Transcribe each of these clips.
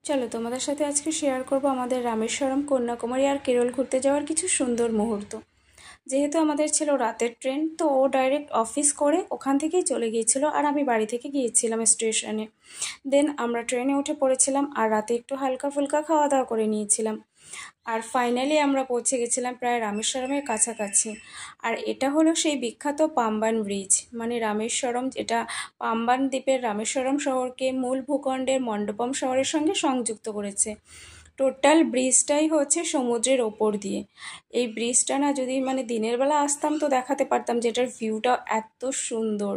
চলো তোমাদের সাথে আজকে শেয়ার করব আমাদের রামেশ্বরম, কন্যাকুমারী আর কেরল ঘুরতে যাওয়ার কিছু সুন্দর মুহূর্ত। যেহেতু আমাদের ছিল রাতের ট্রেন, তো ও ডাইরেক্ট অফিস করে ওখান থেকেই চলে গিয়েছিল, আর আমি বাড়ি থেকে গিয়েছিলাম স্টেশনে। দেন আমরা ট্রেনে উঠে পড়েছিলাম আর রাতে একটু হালকা ফুলকা খাওয়া দাওয়া করে নিয়েছিলাম। আর ফাইনালি আমরা পৌঁছে গেছিলাম প্রায় রামেশ্বরমের কাছাকাছি। আর এটা হলো সেই বিখ্যাত পাম্বান ব্রিজ, মানে রামেশ্বরম, যেটা পাম্বান দ্বীপের রামেশ্বরম শহরকে মূল ভূখণ্ডের মণ্ডপম শহরের সঙ্গে সংযুক্ত করেছে। টোটাল ব্রিজটাই হচ্ছে সমুদ্রের ওপর দিয়ে। এই ব্রিজটা না যদি দিনের বেলা আসতাম তো দেখাতে পারতাম, যেটার ভিউটা এত সুন্দর।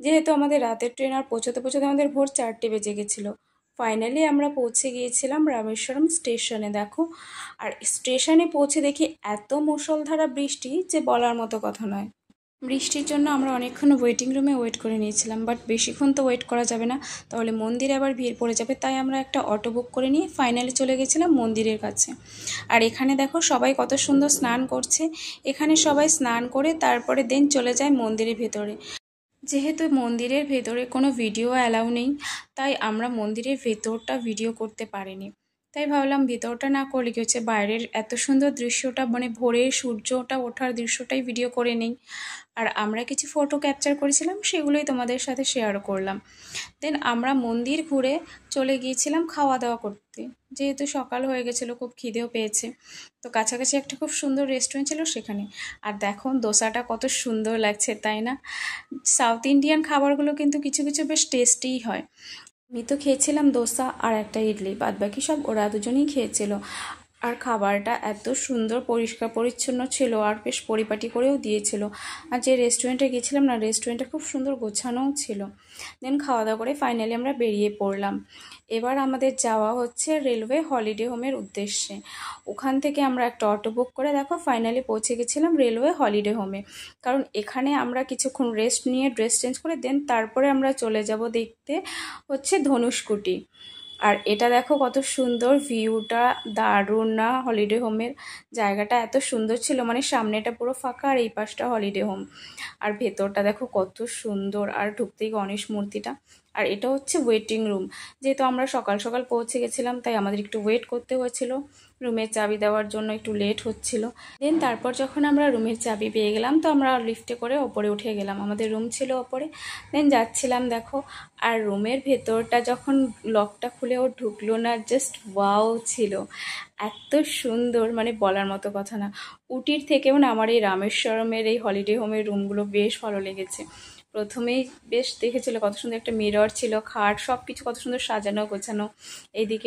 যেহেতু আমাদের রাতের ট্রেন, আর পৌঁছতে পৌঁছতে আমাদের ভোর 4টে বেজে গেছিলো। ফাইনালি আমরা পৌঁছে গিয়েছিলাম রামেশ্বরম স্টেশনে। দেখো, আর স্টেশনে পৌঁছে দেখি এত মুষলধারা বৃষ্টি যে বলার মতো কথা নয়। বৃষ্টির জন্য আমরা অনেকক্ষণ ওয়েটিং রুমে ওয়েট করে নিয়েছিলাম, বাট বেশিক্ষণ তো ওয়েট করা যাবে না, তাহলে মন্দিরে আবার ভিড় পড়ে যাবে। তাই আমরা একটা অটো বুক করে নিয়ে ফাইনালি চলে গেছিলাম মন্দিরের কাছে। আর এখানে দেখো সবাই কত সুন্দর স্নান করছে। এখানে সবাই স্নান করে তারপরে দেন চলে যায় মন্দিরের ভেতরে। যেহেতু মন্দিরের ভেতরে কোনো ভিডিও অ্যালাউ নেই, তাই আমরা মন্দিরের ভেতরটা ভিডিও করতে পারিনি। তাই ভাবলাম ভেতরটা না করলে কি হচ্ছে, বাইরের এত সুন্দর দৃশ্যটা, ভোরের সূর্যটা ওঠার দৃশ্যটাই ভিডিও করে নেই। আর আমরা কিছু ফটো ক্যাপচার করেছিলাম, সেগুলোই তোমাদের সাথে শেয়ার করলাম। দেন আমরা মন্দির ঘুরে চলে গিয়েছিলাম খাওয়া দাওয়া করতে। যেহেতু সকাল হয়ে গেছিলো, খুব খিদেও পেয়েছে, তো কাছাকাছি একটা খুব সুন্দর রেস্টুরেন্ট ছিল সেখানে। আর দেখো দোসাটা কত সুন্দর লাগছে, তাই না? সাউথ ইন্ডিয়ান খাবারগুলো কিন্তু কিছু কিছু বেশ টেস্টিই হয়। আমি তো খেয়েছিলাম দোসা আর একটা ইডলি, বাদবাকি সব ওরা দুজনেই খেয়েছিল। আর খাবারটা এত সুন্দর পরিষ্কার পরিচ্ছন্ন ছিল, আর বেশ পরিপাটি করেও দিয়েছিল। আর যে রেস্টুরেন্টে গেছিলাম না, রেস্টুরেন্টটা খুব সুন্দর গোছানোও ছিল। দেন খাওয়া দাওয়া করে ফাইনালি আমরা বেরিয়ে পড়লাম। এবার আমাদের যাওয়া হচ্ছে রেলওয়ে হলিডে হোমের উদ্দেশ্যে। ওখান থেকে আমরা একটা অটো বুক করে দেখো ফাইনালি পৌঁছে গেছিলাম রেলওয়ে হলিডে হোমে। কারণ এখানে আমরা কিছুক্ষণ রেস্ট নিয়ে ড্রেস চেঞ্জ করে দেন তারপরে আমরা চলে যাব দেখতে হচ্ছে ধনুষকুটি। আর এটা দেখো কত সুন্দর ভিউটা, দারুণ না? হলিডে হোমের জায়গাটা এত সুন্দর ছিল, সামনেটা পুরো ফাঁকা আর এই পাশটা হলিডে হোম। আর ভেতরটা দেখো কত সুন্দর, আর ঢুকতেই গণেশ মূর্তিটা। আর এটা হচ্ছে ওয়েটিং রুম। যেহেতু আমরা সকাল সকাল পৌঁছে গেছিলাম, তাই আমাদের একটু ওয়েট করতে হয়েছিল। রুমের চাবি দেওয়ার জন্য একটু লেট হচ্ছিল। দেন তারপর যখন আমরা রুমের চাবি পেয়ে গেলাম, তো আমরা লিফটে করে ওপরে উঠে গেলাম। আমাদের রুম ছিল ওপরে। দেন যাচ্ছিলাম দেখো, আর রুমের ভেতরটা যখন লকটা খুলে ও ঢুকলো না, জাস্ট ওয়াও ছিল। এত সুন্দর, বলার মতো কথা না। উটির থেকেও না আমার এই রামেশ্বরমের এই হলিডে হোমের রুমগুলো বেশ ভালো লেগেছে। প্রথমেই বেশ দেখেছিল কত সুন্দর একটা মিরর ছিল, খাট, সব কিছু কত সুন্দর সাজানো গোছানো। এইদিকে